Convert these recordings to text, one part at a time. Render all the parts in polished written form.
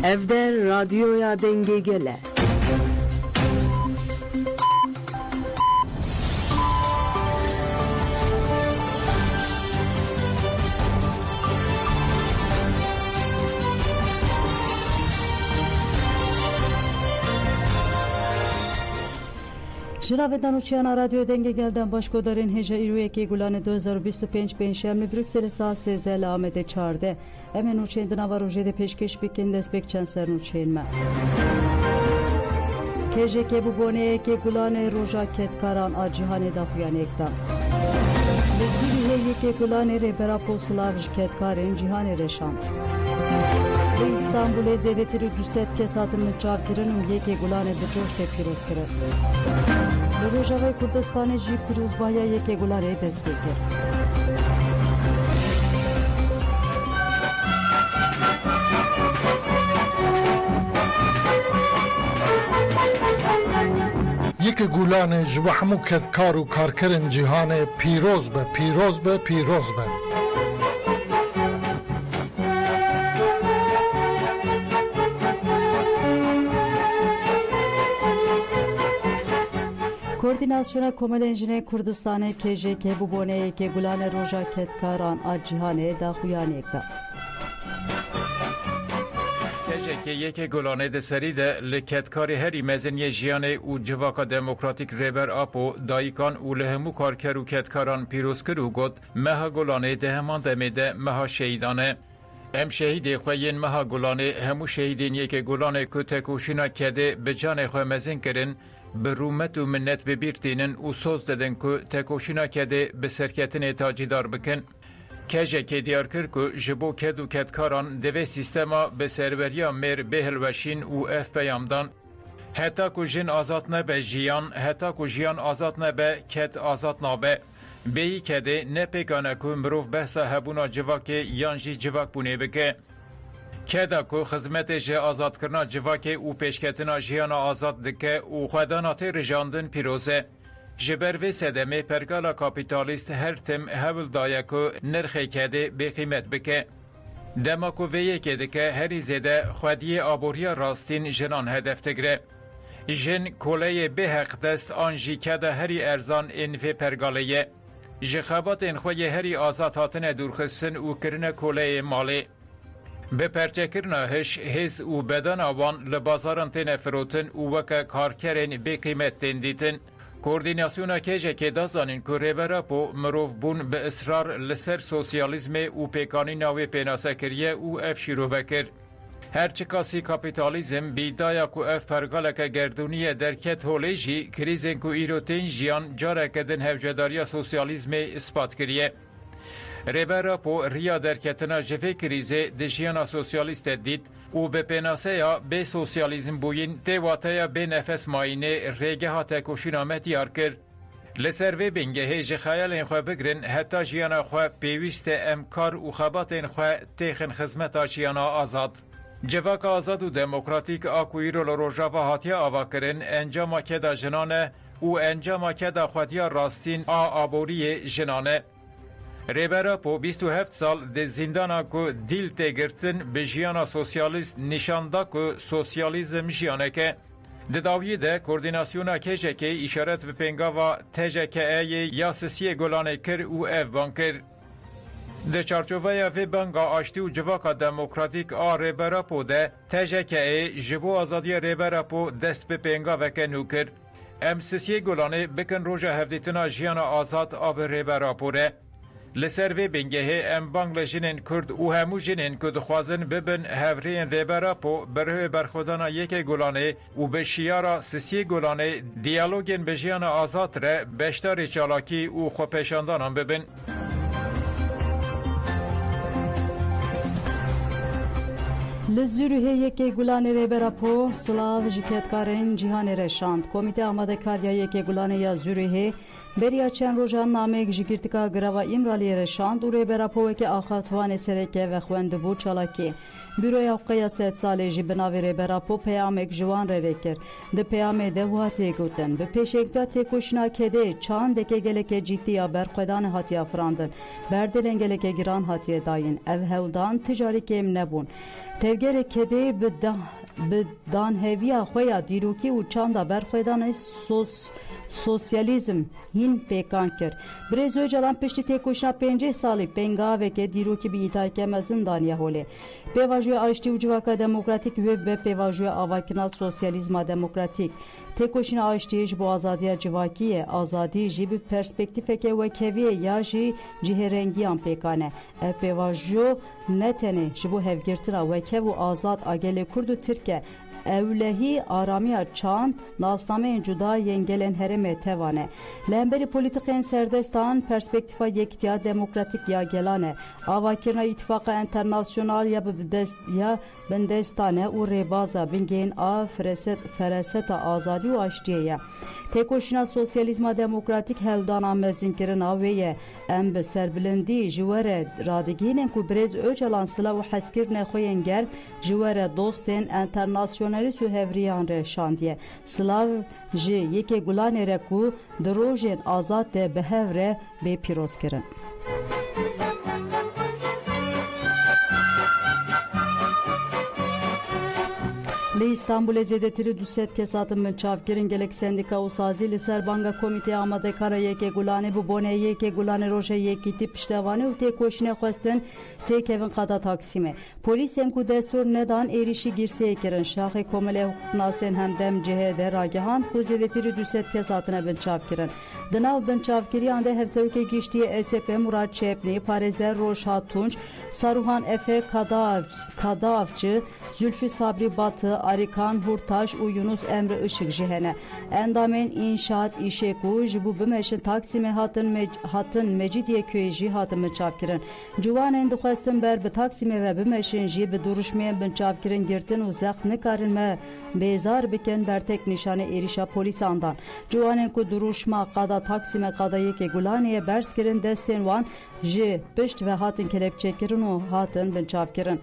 Evde radyoya denge gele. Jiravedan uçyan radyo denge gelden başkodarin heja iruyeki gulane 2025 penşemli Brüksel saat 13 lamede çarde. Hemen uçendina var ujede peşkeş bikin despek çanserin uçenme. KJK bu bone ke gulane roja ketkaran a cihane da huyan ektan. Lezuri yeke gulane rebera poslav ketkarin cihane reşant. Ve İstanbul'e zedetiri düset kesatımı çavkirin yeke gulane de coşte piroz kere. Rojava Kurdistanê jî pirûzbaya yekê gulanê dest pê kir. Yekê gulanê ji bo hemû kedkar û karkerên cîhanê pîroz be, pîroz be, pîroz be. Koordinasyona Komelenjine Kurdistanê KJK bu boneyeke gulane roja ketkaran a cîhanê da xuyanê ekda. KJK yeke gulane de serî de li ketkarê herî meziniyê jiyanê û civaka demokratîk rêber apo dayikan û li hemû karker û ketkaran pîroz kir û got meha gulanê di heman demê de meha şehîdan e. Em şehîdê xwe yên meha gulanê hemû şehîdên yeke gulanê ku tekoşîna kedê bi canê xwe mezin kirin bi rûmet û minnet bibîrtînin û soz dedin ku tekoşîna kedê bi serketinê tacîdar bikin. KJK diyar kir ku ji bo ked û kedkaran divê sîstema bi serveriya mêr bêhilweşîn û ev peyamdan heta ku jin azad nebe jiyan, heta ku jiyan azad nebe ked azad nabe. Bêyî kedê ne pêkane ku mirov behsa hebûna civakê yan jî civakbûnê bike. Keda ku xizmetê ji azadkirina civakê û pêşketina jiyana azad dike û xwedana tê rijandin pîroz e. Ji ber vê sedemê pergala kapîtalîst her tim hewl daye ku nirxê kedê bêqîmet bike. Dema ku vê yekê dike herî zêde xwediyê aboriya rastîn jinan hedef digire. Jin koleyê bêheq dest an jî keda herî erzan ên vê pergalê ye. Ji xebatên xwe yê herî azad hatine dûrxistin û kirine koleyê malê. Bi perçekirina hiş, hêz û bedana wan li bazaran têne firotin û weke karkerên bêqîmet tên dîtin. Koordinasyona KJK da zanîn ku rêbera po mirov bûn bi israr li ser sosyalîzmê û pêkanîna wê pênasekiriye û ev şîrovekir. Her çi kasî kapîtalîzm bîdaya ku ev pergaleke gerdûniye derket holê jî krîzên ku îro tên jiyan careke din hevcedariya sosyalîzmê ispat kiriye. Rêbera po riya derketina ji vê krîzê di jiyana sosyalîst dît û bi pênaseya bê sosyalîzm bûyîn tê wateya bê nefes mayînê rêgeha tekoşîna me diyar kir. Li ser vê bingehê ji xeyalên xwe bigirin heta jiyana xwe pêwîst e em kar û xebatên xwe têxin xizmeta jiyana azad. Civaka azad û demokratîk a ku îro li Rojava hatiye avakirin encama keda jinan e û encama keda xwediya rastîn a aboriyê jinan e. Rêbera po 27 sal di zindana ku dîl tê girtin bi jiyana sosyalîst nîşan da ku sosyalîzm jiyaneke. Di dawiyê de koordinasyona KJK îşaret bi pêngava TJK'yê ya sisiyê Golanê kir û ev ban kir. Di çarçoveya vê banga aştî û civaka demokratîk a rêbera po de TJK'yê ji bo azadiya rêbera po dest bi pêngaveke nû kir. Em sisiyê Golanê bikin roja hevdîtina jiyana azad a bi rêbera po re. Li ser vê bingehê em bang li jinên Kurd û hemû jinên ku dixwazin bibin hevreyên rêbera po bi rihê berxwedana yekê Golanê û bi şiyara sisiyê Golanê diyalogên bi jiyana azad re beşdarê çalakî û xwepêşandanan bibin. Li Zûrihê yekê gulanê rêbera po silav ji ketkarên cîhanê reşand. Komîte Amadekariya yekê gulanê ya Zûrihê Beriya çend rojan nameyek ji girtika grava İmralı'ya reşand û rêberapoveke axatvanê sereke ve xwendibû çalakî. Büroya Qiyasê salê jî bi navê rêberapo peyamek ji wan re kir. Di peyamê de hatiye gotin. Bi pêşengva têkoşîna kedê çandeke geleke cidî ya berxwedanê hatiye firandin. Berdêlên geleke giran hatiye dayîn. Ev hewldan ticarî kêm nebûn. Tevgerê kedê bi danheviya xwe ya dîrokî û çanda berxwedanê sosyalizm hin pêkan kir. Birêz Öcalan piştî têkoşîna 5 salî pengaveke dîrokî bi îtayeke mezin daniye holê. Pêvajoya Aştî û Civaka Demokratîk ve pêvajoya avakirina sosyalizma demokratîk. Têkoşîna Aştî ji bo azadiya civakiyê, azadî jî bi perspektîfeke wekeviyê ya jî cihêrengiyan pêkan e. Ev pêvajo ne tenê ji bo hevgirtina wekev û azad a gelê Kurd û Tirk e. Evlehî aramiya çand nasnameyên cuda yên gelên herêmê tevane. Li hemberî polîtikên serdestan perspektîfa yekitiya demokratîk ya gelan e. Avakirina îtifaqa internasyonal ya bindestan e û rêbaza bingên a fereseta azadî û aştiyê ye. Têkoşîna sosyalizma demokratîk hewldana mezinkirina wê ye. Em bi serbilindî ji we re radigihînin ku Birêz Öcalan silav û hezkirinê xwe yên germ ji we re dostên internasyonalîst û hevriyan re şandiye. Silav ji yekê gulanê re ku di rojên azad de bi hev re bê pîroz kirin. Li İstanbulê zêdetirî 200 kes hatin binçavkirin gelek sendika û sazî li ser banga Komîteya Amadekara Yekê Gulanê bi bonê Yekê Gulanê roja yekîtî piştevanî û têkoşînê xwestin têkevin qada Taksimê. Polîsên ku destur nedan êrişî girseyê kirin. Şaxê Komelê hukuknasên hemdem cihê de ragihand ku zêdetirî 200 kes hatine binçavkirin. Di nav binçavkiriyan de hevserokê giştiyê SP Murat Çepnî, Parêzer Roşhat Tunç, Saruhan Efe Kadavçı, Zülfü Sabri Batı, Arikan Hurtaş û Yunus Emre Işık ji hene. Endamên înşaat îşê ku ji bo bimeşin Taksimê hatin Mecidiyeköyê jî hatin binçavkirin. Ciwanên dixwestin ber bi Taksimê ve bimeşin jî bi duruşmeyên binçavkirin girtin û zext nikarin me bêzar bikin bertek nîşanê êrişa polîsandan. Ciwanên ku duruşma qada Taksimê qada Yekê Gulanê bers kirin destên wan ji pişt ve hatin kelepçekirin û hatin binçavkirin.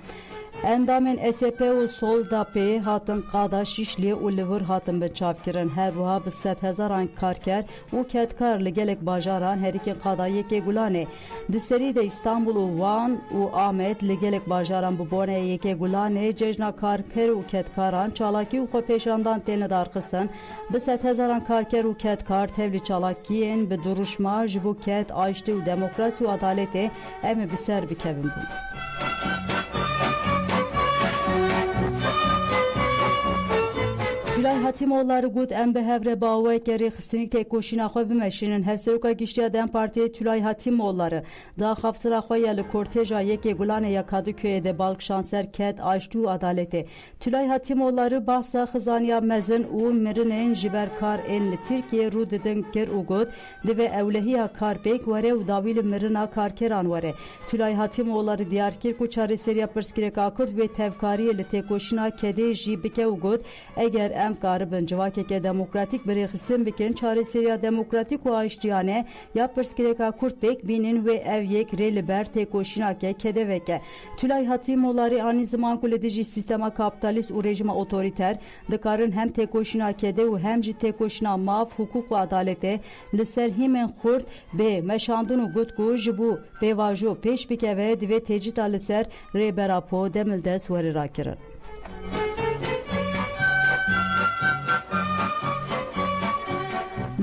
Endamên SP û Soldapê hatin qada Şişliyê û li wir hatin binçavkirin. Her wiha bi 100,000 karker û ketkar li gelek bajaran herîkên qada Yekê Gulanê. Di serî de İstanbul û Van û Amed li gelek bajaran bi bonê Yekê Gulanê cejna karker û ketkaran çalakî û xwepêşandan tên li darxistin. Bi 100,000 karker û ketkar tevlî çalakiyên bi duruşma ji bo ket, aştî û demokrasî û adaletê em ê bi ser bikevin bûn. Tülay Hatimoğulları gut em bi hevre baweke rêxistinî têkoşîna xwe bimeşînin. Hevseroka giştiya Dem Partiyê Tülay Hatimoğulları daxaftira xwe ya li kortêja Yekê Gulanê ya Kadıköyê de balkşanser ket, aştî û adaletê. Tülay Hatimoğulları bahsa xizaniya mezin û mirinên ji ber karên li Tirkiye rû didin kir û got divê ewlehiya karpêk were û dawî li mirina karkeran were. Tülay Hatimoğulları diyar kir ku çareseriya pirsgirêka Kurd wê tevkariyê li têkoşîna kedê jî bike û got eger em karibin civakeke demokratik bir rêxistin bikin çareseriya demokratik û aştiyane ya pirsgirêka Kurd pêk bînin wê ev yek rê li ber têkoşînake kedeveke. Tülay Hatimoğulları anî ziman ku li dijî sistema kapitalîst û rejima otorîter dikarin hem têkoşîna kedê û hem jî têkoşîna mav, hukuk û adaletê li ser hîmên Kurd bê meşandin û got ku ji bo pêvajo pêş bikeve divê têcîta li ser rêberapo demildest werî rakirin.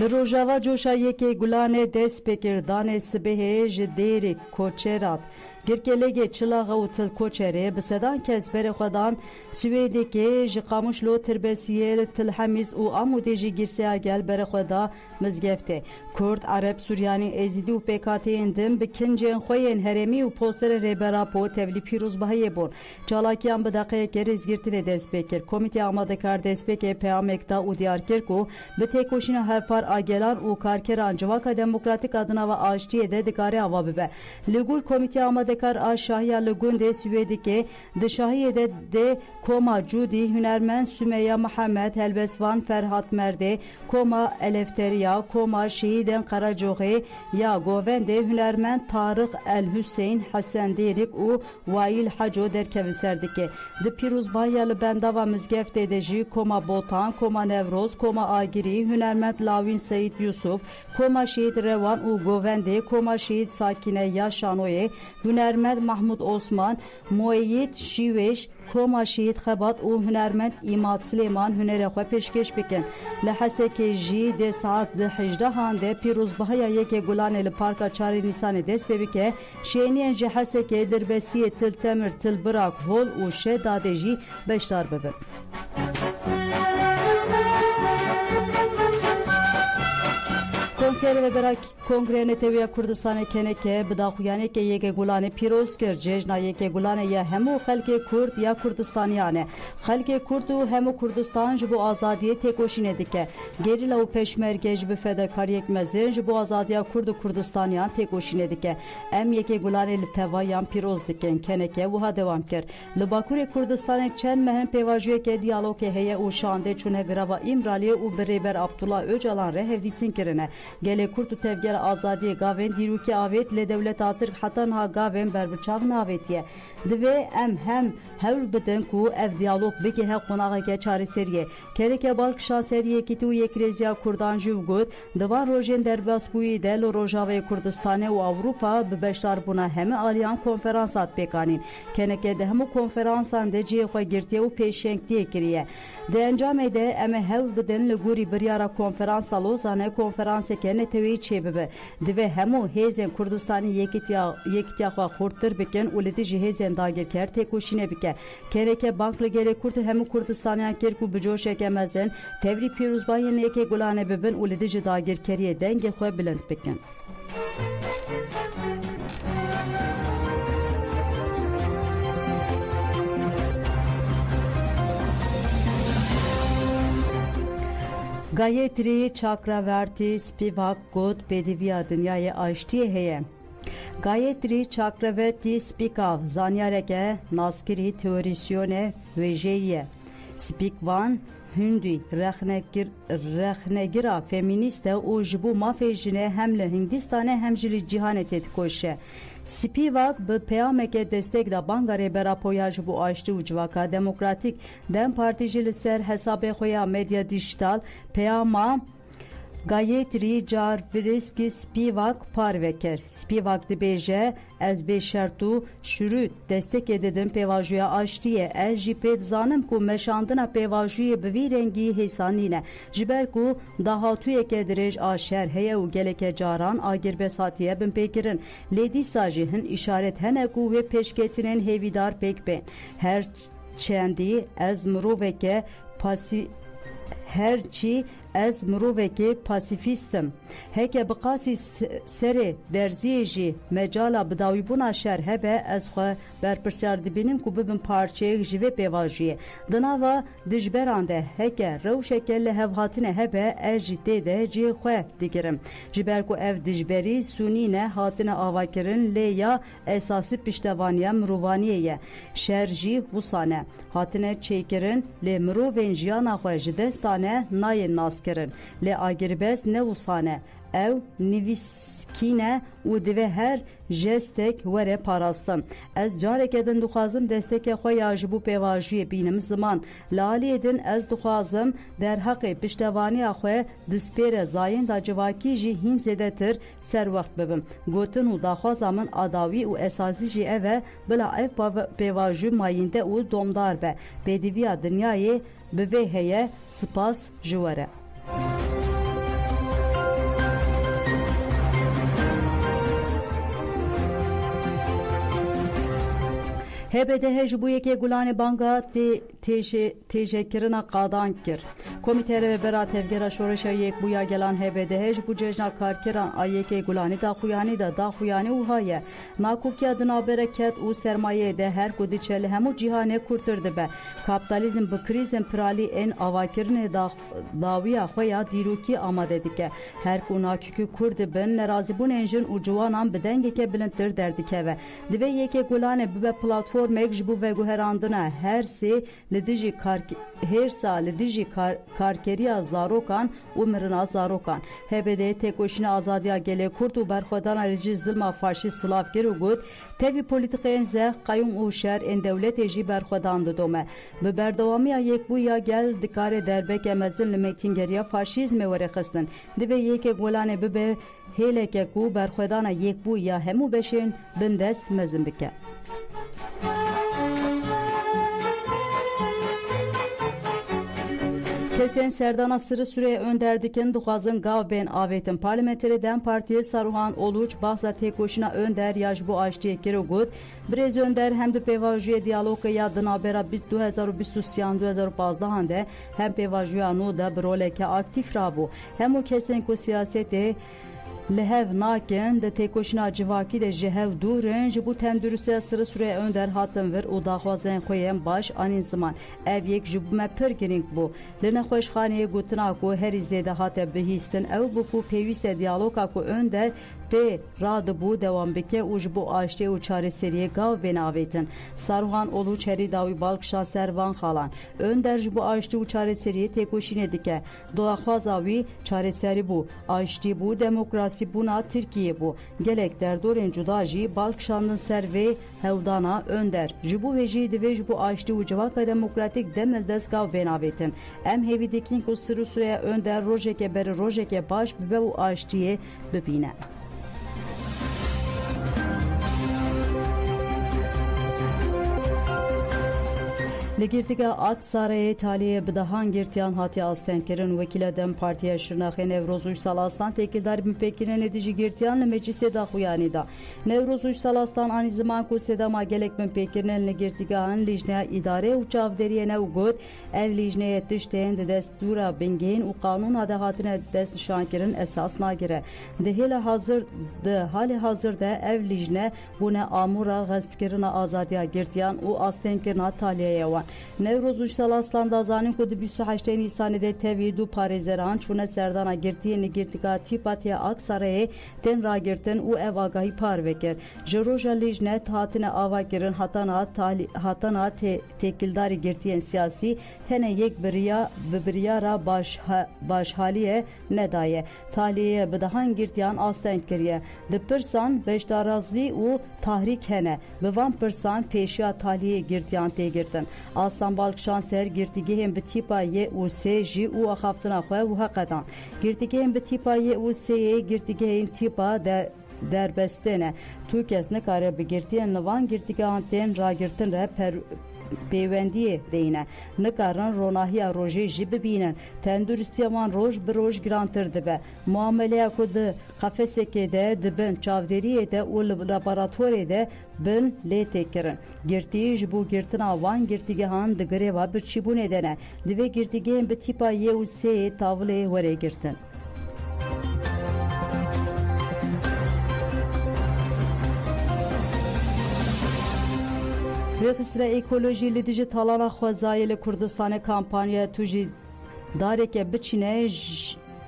Li Rojava coşa Yekê Gulanê dest pêkirdanê sibehê ji dêrê Koçerat girkelêgê Çılaxa û Tilkoçerê bi sedan kes berê xwedan Swêdekê ji Qamişlo Tirbesiyê Tilhemîz û Amûdê jî girseya gel berê xwe da mizgeftê. Kurd, Arab, Suryanî, Êzîdî û PKK'yên din bi kincên xwe yên herêmî û posterê rêberapo tevlî pîrozbahiyê bûn. Çalakiyan bi deqeyekê rêzgirtinê dest pê kir. Komîteya Amadekar dest pêkê peyamek da û diyar kir ku bi têkoşîna hevpar a gelan û karkeran civaka demokratik adina ve aştiyê de dikare ava bibe. Li gul Komîteya Amadekar پیکار آشاهیا لگونده سویدی دشاهی ده کما جودی هنرمند سمیه محمد هلبسوان فرهاد مرده کما الفتریا کما شهیدن قراجوغی یا گوونده هنرمند طارق الحسین حسن دیرک و وایل حجو در کویسردکی ده پیروزبایا لبنداوا مزگفته دجی کما بوتان کما نوروز کما آگیری هنرمند لاوین سید یوسف کما شهید روان و گوونده کما شهید ساکینه یا شانوی هنرمند محمود عثمان موید شیوش کما شهید خبات و هنرمند ایماد سلیمان هنر خو پیشکش بکن لحسه که جی ده ساعت ده 18 هانده پیروزبایا یک گلان لپارکا 4 نیسان دست ببکه شینی انجه حسه که دربسی تل تمر تل براک هول و شه داده جی بشتار ببن کنسر و برای کنگره نتویا کردستان کنکه بداخویانه که یک گلان پیروز کرد جشن یک گلان یا همو خلق کرد یا کردستانیانه خلق کرد و همو کردستان جبو آزادی تکوشینه دیکه گریلا و پشمرگه جبو فداکاری یک مزن جبو آزادی کرد و کردستانیان تکوشینه دیکه ام یک گلان لتوایان پیروز دیکن کنکه و ها دوام کرد لباکور کردستان چند مهم پیواجوی که دیالوگ هیه و شانده چونه گرابا امرالی و بریبر عبدالله öcalan re hevditin kirine gele kurt u tevger azadiye gaven diruki avet le devlet atır hatan ha gaven berbiçav avetiye dve em hem hewl bidin ku ev diyalog beki he qonağa ge çare seriye kereke balk şa seriye ki tu yekrezya kurdan juvgut divan rojen derbas buyi de lo rojave kurdistane u avrupa be beştar buna hem aliyan konferansat pekanin keneke de hem konferansan de ciye xwe girtiye u peşenktiye kiriye de encame de em hewl bidin le guri biryara konferansa lozane konferanse ke netewi çebebe dve hemu hezen kurdistani yekitiya xwe xurtir bikin u ledi ji hezen dagirker tekoşine bike kereke banklı gere kurtu hemu kurdistaniyan kerku bijoşeke mezen tevri piruzbayen yeke gulane bibin u ledi ji dagirkeriye denge xwe bilind bikin Gayatri Chakravarti Spivak God Pediviya dünyayı aştiye heye. Gayatri Chakravarti Spikav zanyareke naskiri teorisyone vejeye. Spikvan Hündü rexnegira feministe o jibu mafejine hemle Hindistan'e hemjili cihane tetkoşe. Spivak be peyameke destek da bangare berapoya jibu aştı ucvaka demokratik dem partijili ser hesabe xoya medya dijital peyama Gayatri Jarviriski Spivak parveker. Spivak dibeje ez be şertu şürüt destek ededim pevajuya aştiye ez jipet zanım ku meşandına pevajuye bevi rengi hesanine jiber ku dahatuye kedirej aşer heye u geleke caran agir besatiye bin pekirin ledi sajihin işaret hene ku ve peşketinin hevidar pekben her çendi ez mruveke pasi herçi ez miroveke pasifistim. Heke biqasi sere derziyeji mecala bidawibuna şer hebe ez xwe berpirsar dibinim ku bibin parçeyek jive pevajiye. Dinava dijberande heke rewşeke li hevhatine hebe ez jî tê de cê xwe digirim. Ji ber ku ev dijberî sunîne hatine avakirin lê ya esasî piştevaniya mirovaniye ye. Şer jî wusane. Hatine çêkirin lê mirovên jiyana xwe ji destane nayên nas kirin le agirbez ne usane ev niviskine u dive her jestek were parastin ez carek edin duxwazim desteke xwe ya ji bu pêvajiyê bînim ziman lalî edin ez dixwazim derheqê piştevaniya xwe dispêre zayên da civakî jî hîn zêdetir serwext bibim gotin û daxwaza min adawî û esasî jî ev e bila ev pêvajî mayînde û domdar be pêdiviya dinyayê bi vê heye spas ji were Hebede hej bu yeke gulane banga te têjekirina qadan kir. Komîtê Rêvebera Tevgera Şoreşa Yekbûya gelan HBDH ji bo cejna karkeran a Yekê Gulanê daxuyanî de daxuyanî wiha ye. Nakokiya di nabereket û sermayeyê de her ku diçe li hemû cîhanê kurtir dibe. Kapitalizm bi krîzên piralî ên avakirinê dawiya xwe ya dîrokî amade dike. Her ku nakûkî Kurd dibin, nerazîbûnên jin û ciwanan bi dengeke bilindtir derdikeve. Divê Yekê Gulanê bibe platformek ji bo veguherandina hersê li dijî hêrsa li dijî karkeriya zarokan û mirina zarokan. HBD têkoşîna azadiya gelê Kurd û berxwedana li cî zilma faşîst silav kir û got tevî polîtikeyên zex, qayûm û şer ên dewletê jî berxwedan didome. Bi berdewamiya yekbûya gel dikare derbeke mezin li mêtîngeriya faşîzmê were xistin. Divê Yekê Gulanê bibe hêleke ku berxwedana yekbûya hemû beşên bin dest mezin bike. Kesên serdana sırı süreye önder dikin dixwazin gav bên avêtin Parlamenterê Dem Partiyê Saruhan Oluç bahsa têkoşîna önder ya ji bo aştiyê kir û got birêz önder hem di pêvajiyê diyaloga ya di navbera 2023-2015 de hem pêvajiya nû de bi roleke aktif rabû. Hemû kesên ku siyasetê li hev nakin di têkoşîna civakî de ji hev dûrin ji bo tenduristiya sırı süreye önder hatin vir û daxwazên xwe yên baş anîn ziman. Ev yek ji bo me pir girîng bû. Li nexweşxaneyê gotina ku herî zêde hate bihîstin ew bû ku pêwîst e diyaloga ku önder pê radibû dewam bike û ji bo aştiyê û çareseriyê gav bên avêtin. Saruhan Oluç herî dawî balkişan ser van xalan. Önder ji bo aştî û çareseriyê têkoşînê dike. Daxwaza wî çareserî bû, aştî bû, demokrasî bûna Tirkiye bû. Gelek derdorên cuda jî balkişandin ser vê hewdana önder. Ji bo wê jî divê ji bo aştî û civaka demokratîk demil dest gav bên avêtin. Em hêvî dikin ku sirû süreye önder rojeke beri rojeke baş bibe û aştiyê bibîne. Li girtîga Aksarayê taliyê bi dehan girtiyan hatiye astenkirin Wekîla Dem Partiya Şirnexê Newroz Uysal Aslan têkildarî binpêkirînê dijî girtiyan li meclisê daxuyanî da. Newroz Uysal Aslan anî ziman ku sedema gelek binpêkirinin li girtîgahên lîjneya îdarê û çavderiyê ne û got ev lîjneyê tiştên di destûra bingehîn û qanûna de hatine destnîşankirin esas nagire. Di halê hazir de ev lîjne bûne amûra xespkirina azadiya girtiyan û astenkirina taliyeyê wan. Newroz Uysal Aslan da zanîn ku di 28 Nîsanê de tevî du parêzeran çûne serdana girtiyên li girtîga Tîpatiya Aksarayê tên ragirtin û ev agahî par vekir. Ji roja lîjne hatine avakirin hatana têkildarî girtiyên siyasî tenê yek biryara başhaliyê nedaye. Taliyê bi dehan girtiyan astenk kiriye. Di pirsan beşdarazî û tahrik hene. Bi van pirsan pêşiya taliyê girtiyan tê girtin. Aslan balkişan ser girtîgehên bi tîpa yê û sê jî û axaftina xwe wiha qedan. Girtîgehên bi tîpa yê û sêyê girtîgehên tîpa derbestê ne. Tu kes nikare bi girtiyên li van girtîgehan tên ragirtin re pêwendiyê deyne. Nikarin ronahiya rojê jî bibînin. Tenduristiya wan roj bi roj girantir dibe. Muameleya ku di xefesekê de dibin, çavderiyê de û li laboratuwarê de bin lê têkirin. Girtiyî ji bo girtina wan girtîgehan di girêva birçîbûnê de ne. Divê girtîgehên bi tîpa yê û sêyê tavlê were girtin. Rêxistina ekolojî li dijî talana xwezayê li Kurdistanê kampanya tu jî dareke biçîne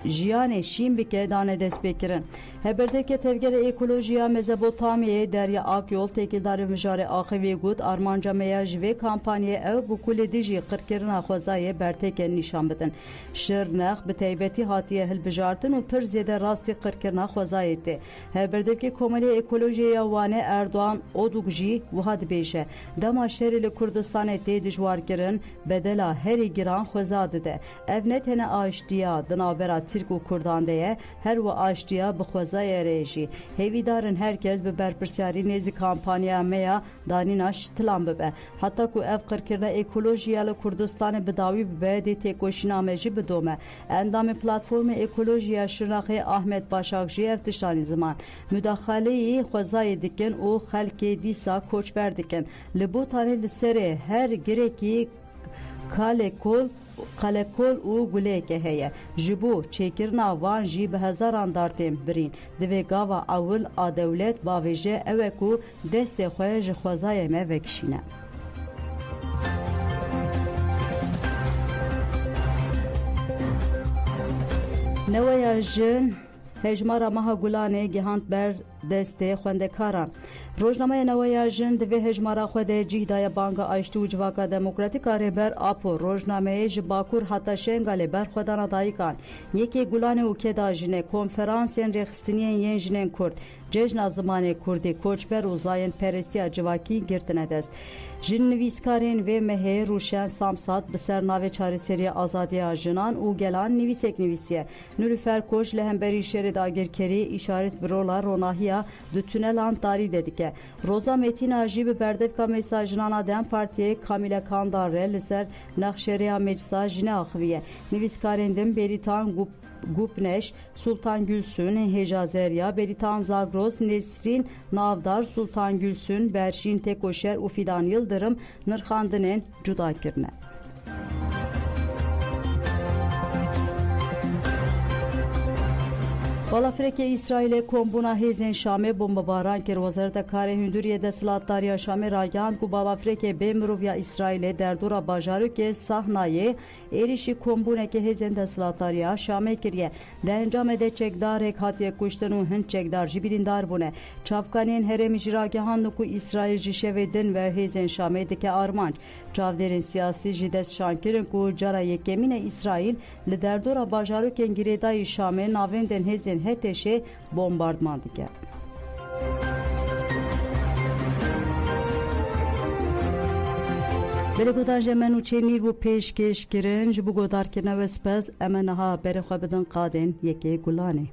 jiyanê şîn bike dane destpêkirin. Heberdeke tevgera ekolojiya Mezopotamyayê Derya Akyol têkildarê mijarê axivê got armanca me ya ji vê kampanyayê ew bi kulê dijî qirkirina xwezayê bertêkên nîşan bidin. Şirnex bi taybetî hatiye hilbijartin û pir zêde rastî qirkirina xwezayê tê. Heberdeke Komelê Ekolojiya Wanê Erdoğan Oduk jî wiha dibêje. Dema şerê li Kurdistanê tê dijwarkirin bedela herî giran xweza dide. Ev ne tene aştiya di navbera Tirk û Kurdan de ye, her û aştiya bi xwezayê re jî. Hêvîdarin herkes bi berpirsyarî nêzî kampanya me ya danîna şitilan bibe. Heta ku ev qirkirina ekolojiya li Kurdistanê bi dawî bibe dê têkoşîna me jî bidome. Endamê platforma ekolojiya Şirnexê Ahmet Başak jî ev tiştanî ziman. Müdaxaleyî xwezayê dikin û xelkê dîsa koçber dikin. Li botanê li serê her girekî قلکل û gulêke heye ji bo çêkirina wan jî bi hezaran dar tên birîn divê gava ewil a dewlet bavêje ew e ku destê xwe ji xwezayê me vekişîne. Neweya jin hejmara Meha Gulanê gihand ber destê xwendekaran. Rojnameya Neweya Jin divê hejmara xwe de cih daye Banga Aştî û Civaka Demokratîk a Rêber Apo rojnameyê ji Bakur heta Şenga lê berxwedana dayikan Yekê Gulanê û Keda Jinê konferansên rêxistiniyên yên jinên Kurd cejna zimanê Kurdî koçber û zayên perestiya civakî girtine dest. Jin nivîskarên vê mehê Rûşen Samsat bi ser navê çareseriya azadiya jinan û gelan nivîsek nivîsiye. Nilüfer Koç li hemberî şerê dagirkerî îşaret bi rola ronahiya di tünelan tarî de dike. Roza Metina jî bi berdevka mesajinana Dem Partiyê Kamîle Kandar re li ser nexşeriya meclisa jinê axiviye. Nivîskarên din Beritan Gupneş, Sultan Gülsün, Heja Zerya, Beritan Zagros, Nesrin Navdar, Sultan Gülsün, Berşin Tekoşer û Fidan Yıldırım nirxandinên cuda kirine. Balafireke İsrailê kombûna hêzên Şamê bombebaran kir. Wezareta Karê Hundiriyê Desthilatdariya Şamê ragihand ku balafireke bê miroviya İsrailê derdora bajarokê Sahnayê êrişî kombûneke hêzên desthilatdariya Şamê kiriye. Di encamê de çekdarek hatiye kuştin û hin çekdar jî birîndar bûne. Çavkanên herêmî jî ragihandin ku İsrail ji şevê din ve hêzên Şamê dike armanc. Çavdêrên siyasî jî dest şankirin ku cara yekemîn İsrail li derdora bajarokên girêdayî Şamê navên den hêzên HTŞ bombardman dike. Belêgodan jemen û çênîv û pêşkêş kirin ji bo godarkirina we spez em ê niha berê xwe bidin qadên Yekê Gulanê.